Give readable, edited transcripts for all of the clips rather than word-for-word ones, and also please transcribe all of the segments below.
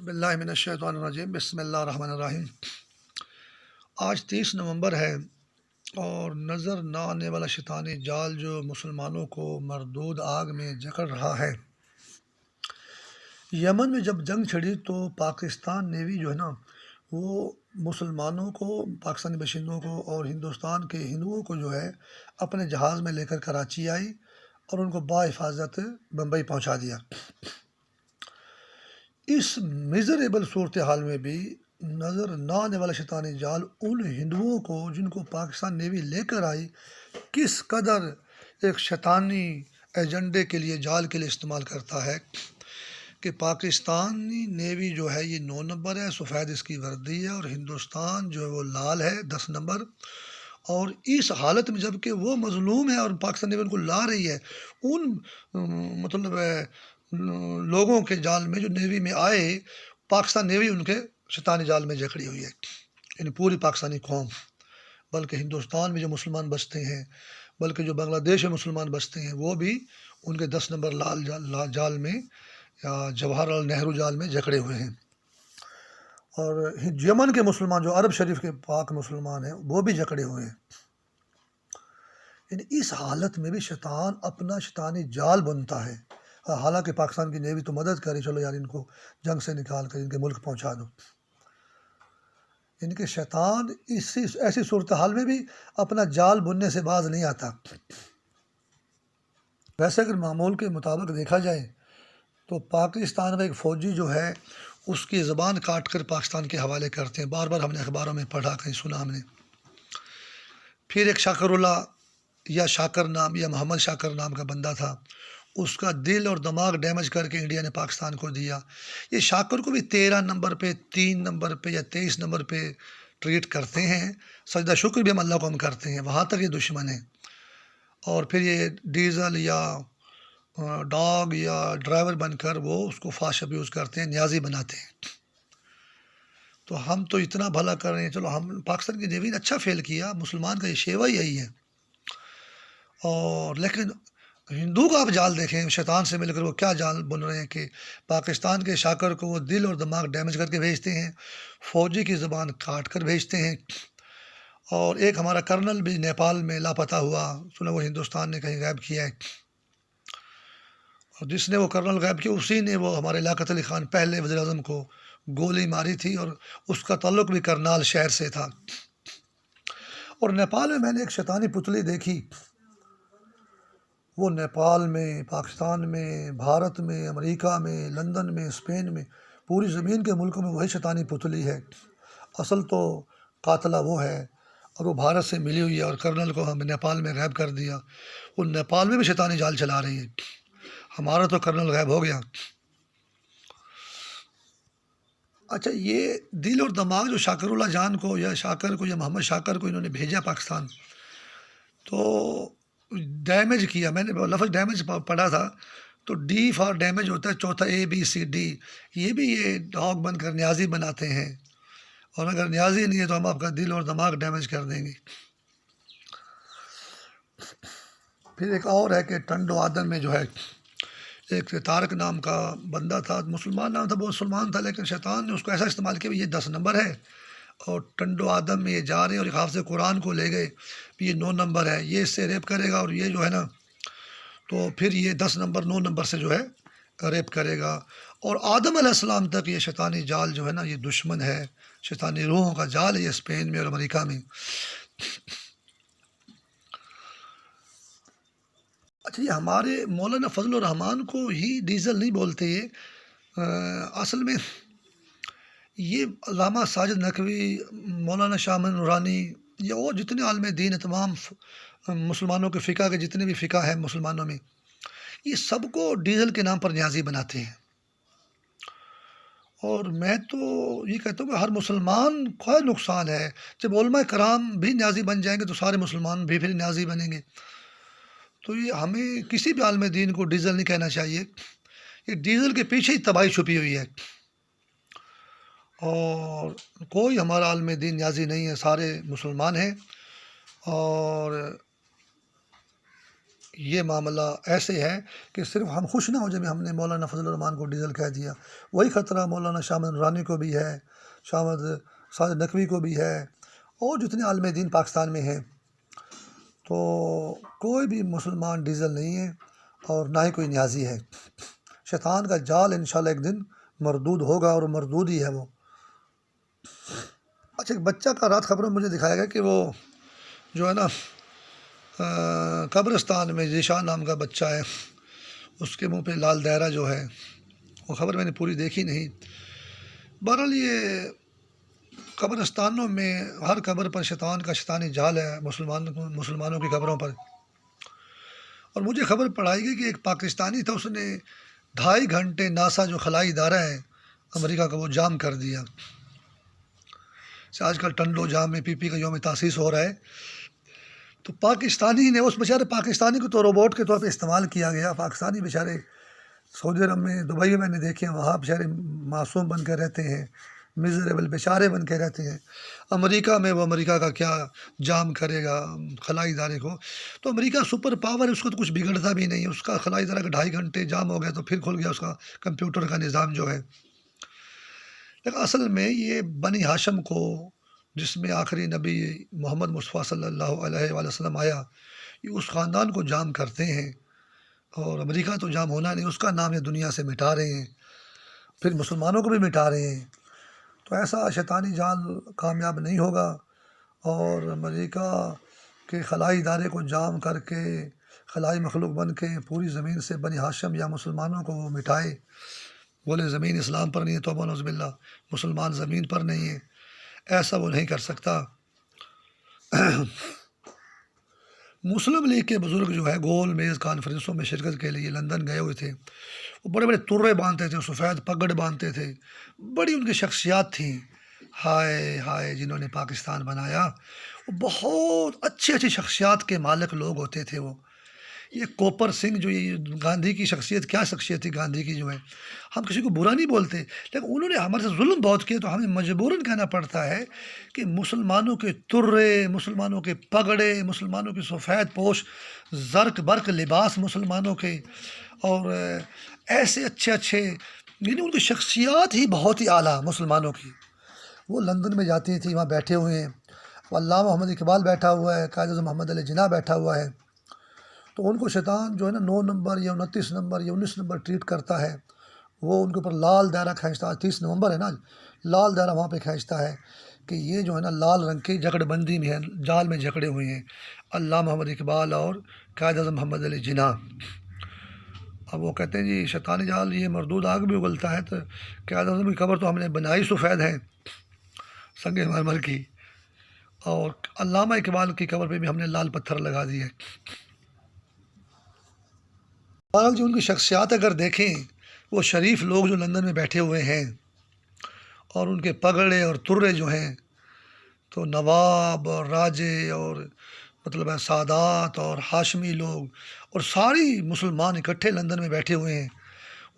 باللہ من الشیطان الرجیم بسم اللہ الرحمن الرحیم۔ آج 30 نومبر ہے اور نظر نہ آنے والا شیطانی جال جو مسلمانوں کو مردود آگ میں جکڑ رہا ہے۔ یمن میں جب جنگ چھڑی تو پاکستان نیوی جو ہے نا وہ مسلمانوں کو، پاکستانی باشندوں کو اور ہندوستان کے ہندوؤں کو جو ہے اپنے جہاز میں لے کر کراچی آئی اور ان کو بحفاظت بمبئی پہنچا دیا۔ اس میزریبل صورتحال میں بھی نظر نہ آنے والا شیطانی جال ان ہندوؤں کو جن کو پاکستان نیوی لے کر آئی کس قدر ایک شیطانی ایجنڈے کے لیے، جال کے لیے استعمال کرتا ہے کہ پاکستانی نیوی جو ہے یہ 9 نمبر ہے، سفید اس کی وردی ہے، اور ہندوستان جو ہے وہ لال ہے 10 نمبر۔ اور اس حالت میں جب کہ وہ مظلوم ہے اور پاکستان نیوی ان کو لا رہی ہے، ان مطلب لوگوں کے جال میں جو نیوی میں آئے، پاکستان نیوی ان کے شیطانی جال میں جکڑی ہوئی ہے، یعنی پوری پاکستانی قوم، بلکہ ہندوستان میں جو مسلمان بستے ہیں، بلکہ جو بنگلہ دیش میں مسلمان بستے ہیں، وہ بھی ان کے 10 نمبر لال جال میں یا جواہر لال نہرو جال میں جکڑے ہوئے ہیں۔ اور یمن کے مسلمان جو عرب شریف کے پاک مسلمان ہیں وہ بھی جکڑے ہوئے ہیں۔ یعنی اس حالت میں بھی شیطان اپنا شیطانی جال بنتا ہے، حالانکہ پاکستان کی نیوی تو مدد کرے، چلو یار ان کو جنگ سے نکال کر ان کے ملک پہنچا دو۔ یعنی کہ شیطان ایسی صورتحال میں بھی اپنا جال بننے سے باز نہیں آتا۔ ویسے اگر معمول کے مطابق دیکھا جائے تو پاکستان کا ایک فوجی جو ہے اس کی زبان کاٹ کر پاکستان کے حوالے کرتے ہیں، بار بار ہم نے اخباروں میں پڑھا، کہیں سنا ہم نے۔ پھر ایک شاکر اللہ یا شاکر نام یا محمد شاکر نام کا بندہ تھا، اس کا دل اور دماغ ڈیمیج کر کے انڈیا نے پاکستان کو دیا۔ یہ شاکر کو بھی 13 نمبر پہ، 3 نمبر پہ یا 23 نمبر پہ ٹریٹ کرتے ہیں، سجدہ شکر بھی ہم اللہ کو ہم کرتے ہیں، وہاں تک یہ دشمن ہیں۔ اور پھر یہ ڈیزل یا ڈاگ یا ڈرائیور بن کر وہ اس کو فاسٹ ابیوز کرتے ہیں، نیازی بناتے ہیں۔ تو ہم تو اتنا بھلا کر رہے ہیں، چلو ہم پاکستان کی نیوی نے اچھا فیل کیا، مسلمان کا یہ شیوا یہی ہے۔ اور لیکن ہندو کا آپ جال دیکھیں، شیطان سے مل کر وہ کیا جال بن رہے ہیں کہ پاکستان کے شاکر کو وہ دل اور دماغ ڈیمیج کر کے بھیجتے ہیں، فوجی کی زبان کاٹ کر بھیجتے ہیں۔ اور ایک ہمارا کرنل بھی نیپال میں لاپتہ ہوا، سنا وہ ہندوستان نے کہیں غائب کیا ہے، اور جس نے وہ کرنل غائب کیا اسی نے وہ ہمارے لیاقت علی خان پہلے وزیر اعظم کو گولی ماری تھی، اور اس کا تعلق بھی کرنال شہر سے تھا۔ اور نیپال میں میں نے ایک شیطانی پتلی دیکھی، وہ نیپال میں، پاکستان میں، بھارت میں، امریکہ میں، لندن میں، اسپین میں، پوری زمین کے ملکوں میں وہی شیطانی پتلی ہے۔ اصل تو قاتلہ وہ ہے، اور وہ بھارت سے ملی ہوئی ہے، اور کرنل کو ہم نیپال میں غائب کر دیا۔ وہ نیپال میں بھی شیطانی جال چلا رہی ہے، ہمارا تو کرنل غائب ہو گیا۔ اچھا، یہ دل اور دماغ جو شاکر اللہ جان کو یا شاکر کو یا محمد شاکر کو انہوں نے بھیجا پاکستان، تو ڈیمیج کیا، میں نے لفظ ڈیمیج پڑھا تھا، تو ڈی فار ڈیمیج ہوتا ہے، چوتھا ABCD، یہ بھی یہ ڈاگ بن کر نیازی بناتے ہیں، اور اگر نیازی نہیں ہے تو ہم آپ کا دل اور دماغ ڈیمیج کر دیں گے۔ پھر ایک اور ہے کہ ٹنڈو آدم میں جو ہے ایک طارق نام کا بندہ تھا، مسلمان نام تھا، بہت مسلمان تھا، لیکن شیطان نے اس کو ایسا استعمال کیا کہ یہ 10 نمبر ہے اور ٹنڈو آدم میں یہ جا رہے ہیں، اور ایک حافظ قرآن کو لے گئے، یہ 9 نمبر ہے، یہ اس سے ریپ کرے گا، اور یہ جو ہے نا تو پھر یہ 10 نمبر 9 نمبر سے جو ہے ریپ کرے گا۔ اور آدم علیہ السلام تک یہ شیطانی جال جو ہے نا یہ دشمن ہے، شیطانی روحوں کا جال ہے یہ، اسپین میں اور امریکہ میں۔ اچھا، یہ ہمارے مولانا فضل الرحمان کو ہی ڈیزل نہیں بولتے، یہ اصل میں یہ علامہ ساجد نقوی، مولانا شاہ من نورانی، یا وہ جتنے عالم دین ہیں، تمام مسلمانوں کے فقہ کے جتنے بھی فقہ ہیں مسلمانوں میں، یہ سب کو ڈیزل کے نام پر نیازی بناتے ہیں۔ اور میں تو یہ کہتا ہوں کہ ہر مسلمان کو نقصان ہے، جب علماء کرام بھی نیازی بن جائیں گے تو سارے مسلمان بھی پھر نیازی بنیں گے۔ تو یہ ہمیں کسی بھی عالم دین کو ڈیزل نہیں کہنا چاہیے، یہ ڈیزل کے پیچھے ہی تباہی چھپی ہوئی ہے، اور کوئی ہمارا عالم دین نیازی نہیں ہے، سارے مسلمان ہیں۔ اور یہ معاملہ ایسے ہے کہ صرف ہم خوش نہ ہو جب ہم نے مولانا فضل الرحمان کو ڈیزل کہہ دیا، وہی خطرہ مولانا شاہ محمد نورانی کو بھی ہے، شاہ محمد ساجد نقوی کو بھی ہے، اور جتنے عالم دین پاکستان میں ہیں۔ تو کوئی بھی مسلمان ڈیزل نہیں ہے اور نہ ہی کوئی نیازی ہے۔ شیطان کا جال انشاءاللہ ایک دن مردود ہوگا، اور مردود ہی ہے وہ۔ اچھا، ایک بچہ کا رات خبروں میں مجھے دکھایا گیا کہ وہ جو ہے نا قبرستان میں ذیشان نام کا بچہ ہے، اس کے منہ پہ لال دائرہ جو ہے، وہ خبر میں نے پوری دیکھی نہیں۔ بہرحال یہ قبرستانوں میں ہر قبر پر شیطان کا شیطانی جال ہے، مسلمانوں کی قبروں پر۔ اور مجھے خبر پڑائی گئی کہ ایک پاکستانی تھا، اس نے 2.5 گھنٹے ناسا جو خلائی ادارہ ہے امریکہ کا، وہ جام کر دیا۔ آج کل ٹنڈو جام میں پی کا یوم تاسیس ہو رہا ہے، تو پاکستانی نے اس بیچارے پاکستانی کو تو روبوٹ کے طور پہ استعمال کیا گیا۔ پاکستانی بیچارے سعودی عرب میں، دبئی میں نے دیکھے ہیں، وہاں بیچارے معصوم بن کے رہتے ہیں، میزریبل بیچارے بن کے رہتے ہیں۔ امریکہ میں وہ امریکہ کا کیا جام کرے گا خلائی ادارے کو؟ تو امریکہ سپر پاور ہے، اس کو تو کچھ بگڑتا بھی نہیں۔ اس کا خلائی ادارہ کا 2.5 گھنٹے جام ہو گیا تو پھر کھل گیا اس کا کمپیوٹر کا نظام جو ہے۔ لیکن اصل میں یہ بنی ہاشم کو، جس میں آخری نبی محمد مصطفیٰ صلی اللہ علیہ وآلہ وسلم آیا، یہ اس خاندان کو جام کرتے ہیں، اور امریکہ تو جام ہونا نہیں، اس کا نام یہ دنیا سے مٹا رہے ہیں، پھر مسلمانوں کو بھی مٹا رہے ہیں۔ تو ایسا شیطانی جال کامیاب نہیں ہوگا، اور امریکہ کے خلائی ادارے کو جام کر کے خلائی مخلوق بن کے پوری زمین سے بنی ہاشم یا مسلمانوں کو وہ مٹائے، بولے زمین اسلام پر نہیں ہے، توبہ نعوذ باللہ، مسلمان زمین پر نہیں ہے، ایسا وہ نہیں کر سکتا۔ مسلم لیگ کے بزرگ جو ہے گول میز کانفرنسوں میں شرکت کے لیے لندن گئے ہوئے تھے، وہ بڑے بڑے ترے باندھتے تھے، سفید پگڑ باندھتے تھے، بڑی ان کی شخصیات تھیں، ہائے ہائے جنہوں نے پاکستان بنایا، وہ بہت اچھی اچھی شخصیات کے مالک لوگ ہوتے تھے۔ وہ یہ کوپر سنگھ جو یہ گاندھی کی شخصیت، کیا شخصیت تھی گاندھی کی جو ہے، ہم کسی کو برا نہیں بولتے، لیکن انہوں نے ہمارے سے ظلم بہت کیا، تو ہمیں مجبوراً کہنا پڑتا ہے کہ مسلمانوں کے ترے، مسلمانوں کے پگڑے، مسلمانوں کے سفید پوش، زرق برق لباس مسلمانوں کے، اور ایسے اچھے اچھے، یعنی ان کی شخصیات ہی بہت ہی اعلیٰ مسلمانوں کی۔ وہ لندن میں جاتی تھی، وہاں بیٹھے ہوئے ہیں، علامہ محمد اقبال بیٹھا ہوا ہے، قائد اعظم محمد علی جناح بیٹھا ہوا ہے، تو ان کو شیطان جو ہے نا 9 نمبر یا 29 نمبر یا 19 نمبر ٹریٹ کرتا ہے، وہ ان کے اوپر لال دائرہ کھینچتا ہے، 30 نومبر ہے نا، لال دائرہ وہاں پہ کھینچتا ہے کہ یہ جو ہے نا لال رنگ کی جکڑ بندی میں ہے، جال میں جکڑے ہوئے ہیں علامہ محمد اقبال اور قائد اعظم محمد علی جناح۔ اب وہ کہتے ہیں جی شیطانی جال یہ مردود آگ بھی اگلتا ہے، تو قائد اعظم کی قبر تو ہم نے بنائی سفید ہے سنگ مرمر کی، اور علامہ اقبال کی قبر پہ بھی ہم نے لال پتھر لگا دیے۔ بہرحال جو ان کی شخصیات اگر دیکھیں، وہ شریف لوگ جو لندن میں بیٹھے ہوئے ہیں، اور ان کے پگڑے اور ترے جو ہیں، تو نواب اور راجے اور مطلب ہے سادات اور ہاشمی لوگ اور ساری مسلمان اکٹھے لندن میں بیٹھے ہوئے ہیں،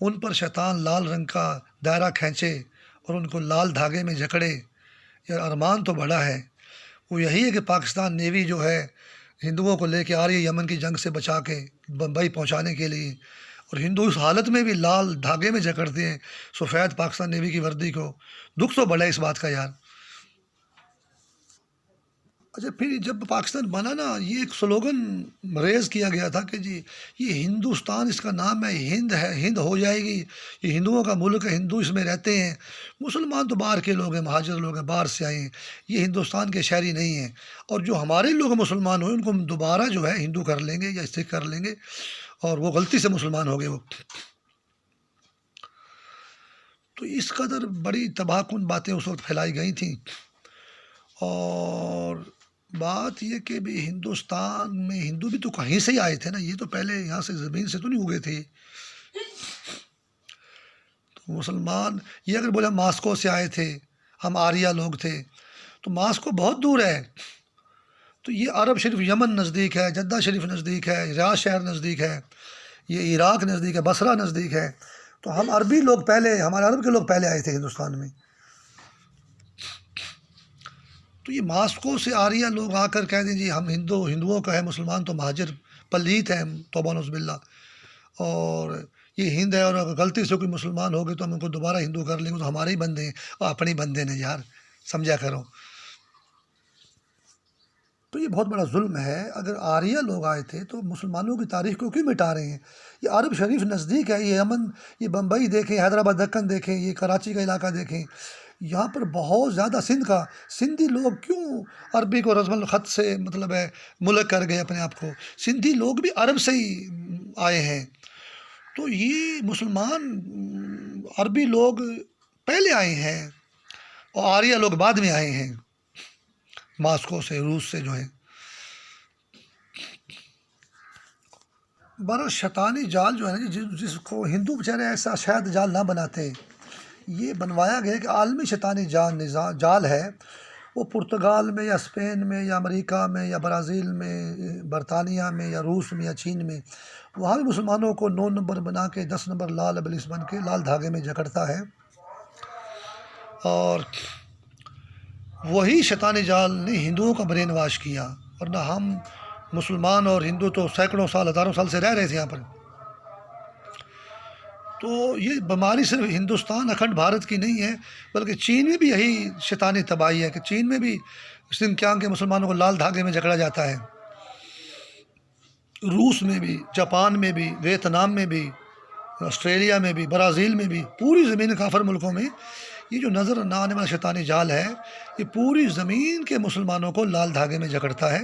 ان پر شیطان لال رنگ کا دائرہ کھینچے اور ان کو لال دھاگے میں جکڑے۔ یہ ارمان تو بڑا ہے، وہ یہی ہے کہ پاکستان نیوی جو ہے ہندوؤں کو لے کے آ رہی ہے یمن کی جنگ سے بچا کے بمبئی پہنچانے کے لیے، اور ہندو اس حالت میں بھی لال دھاگے میں جکڑتے ہیں سفید پاکستان نیوی کی وردی کو۔ دکھ تو بڑا ہے اس بات کا یار۔ اچھا، پھر جب پاکستان بنا نا، یہ ایک سلوگن ریز کیا گیا تھا کہ جی یہ ہندوستان اس کا نام ہے، ہند ہے، ہند ہو جائے گی، یہ ہندوؤں کا ملک ہے، ہندو اس میں رہتے ہیں، مسلمان تو باہر کے لوگ ہیں، مہاجر لوگ ہیں، باہر سے آئے ہیں، یہ ہندوستان کے شہری نہیں ہیں، اور جو ہمارے لوگ مسلمان ہوئے ان کو ہم دوبارہ جو ہے ہندو کر لیں گے یا سکھ کر لیں گے، اور وہ غلطی سے مسلمان ہو گئے وہ۔ تو اس قدر بڑی تباہ کن باتیں اس وقت پھیلائی گئی تھیں، اور بات یہ کہ بھی ہندوستان میں ہندو بھی تو کہیں سے ہی آئے تھے نا، یہ تو پہلے یہاں سے زمین سے تو نہیں اگے تھے۔ تو مسلمان یہ اگر بولے ہم ماسکو سے آئے تھے، ہم آریہ لوگ تھے، تو ماسکو بہت دور ہے، تو یہ عرب شریف یمن نزدیک ہے، جدہ شریف نزدیک ہے، ریاض شہر نزدیک ہے، یہ عراق نزدیک ہے، بصرہ نزدیک ہے، تو ہم عربی لوگ پہلے، ہمارے عرب کے لوگ پہلے آئے تھے ہندوستان میں۔ تو یہ ماسکو سے آریہ لوگ آ کر کہہ دیں جی ہم ہندوؤں کا ہے، مسلمان تو مہاجر پلیت ہیں ہم، توبہ نعوذ باللہ، اور یہ ہند ہے، اور اگر غلطی سے کوئی مسلمان ہو گئے تو ہم ان کو دوبارہ ہندو کر لیں گے، تو ہمارے ہی بندے ہیں اور اپنے ہی بندے ہیں یار، سمجھا کرو۔ تو یہ بہت بڑا ظلم ہے۔ اگر آریہ لوگ آئے تھے تو مسلمانوں کی تاریخ کو کیوں مٹا رہے ہیں؟ یہ عرب شریف نزدیک ہے، یہ یمن، یہ بمبئی دیکھیں، حیدرآباد دکن دیکھیں، یہ کراچی کا علاقہ دیکھیں، یہاں پر بہت زیادہ سندھی لوگ کیوں عربی کو رسم الخط سے مطلب ہے ملک کر گئے اپنے آپ کو؟ سندھی لوگ بھی عرب سے ہی آئے ہیں، تو یہ مسلمان عربی لوگ پہلے آئے ہیں اور آریہ لوگ بعد میں آئے ہیں، ماسکو سے، روس سے جو ہے۔ بر شیطانی جال جو ہے نا جس کو ہندو بیچارے ایسا شاید جال نہ بناتے، یہ بنوایا گیا کہ عالمی شیطانی جال ہے، وہ پرتگال میں یا اسپین میں یا امریکہ میں یا برازیل میں، برطانیہ میں یا روس میں یا چین میں، وہاں بھی مسلمانوں کو 9 نمبر بنا کے 10 نمبر لال ابلیس بن کے لال دھاگے میں جکڑتا ہے، اور وہی شیطانی جال نے ہندوؤں کا برین واش کیا، ورنہ ہم مسلمان اور ہندو تو سینکڑوں سال، ہزاروں سال سے رہ رہے تھے یہاں پر۔ تو یہ بیماری صرف ہندوستان اکھنڈ بھارت کی نہیں ہے، بلکہ چین میں بھی یہی شیطانی تباہی ہے کہ چین میں بھی سنکیانگ کے مسلمانوں کو لال دھاگے میں جکڑا جاتا ہے، روس میں بھی، جاپان میں بھی، ویتنام میں بھی، آسٹریلیا میں بھی، برازیل میں بھی، پوری زمین کافر ملکوں میں یہ جو نظر نہ آنے والا شیطانی جال ہے، یہ پوری زمین کے مسلمانوں کو لال دھاگے میں جکڑتا ہے۔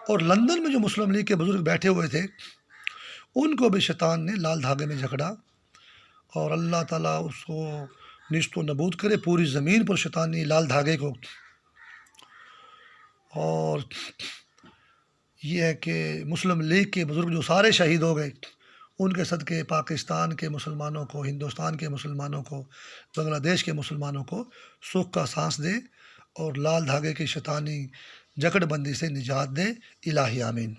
اور لندن میں جو مسلم لیگ کے بزرگ بیٹھے ہوئے تھے، ان کو بھی شیطان نے لال دھاگے میں جکڑا، اور اللہ تعالیٰ اس کو نیست و نابود کرے پوری زمین پر شیطانی لال دھاگے کو۔ اور یہ ہے کہ مسلم لیگ کے بزرگ جو سارے شہید ہو گئے، ان کے صدقے پاکستان کے مسلمانوں کو، ہندوستان کے مسلمانوں کو، بنگلہ دیش کے مسلمانوں کو سکھ کا سانس دے اور لال دھاگے کی شیطانی جکڑ بندی سے نجات دے، الہی آمین۔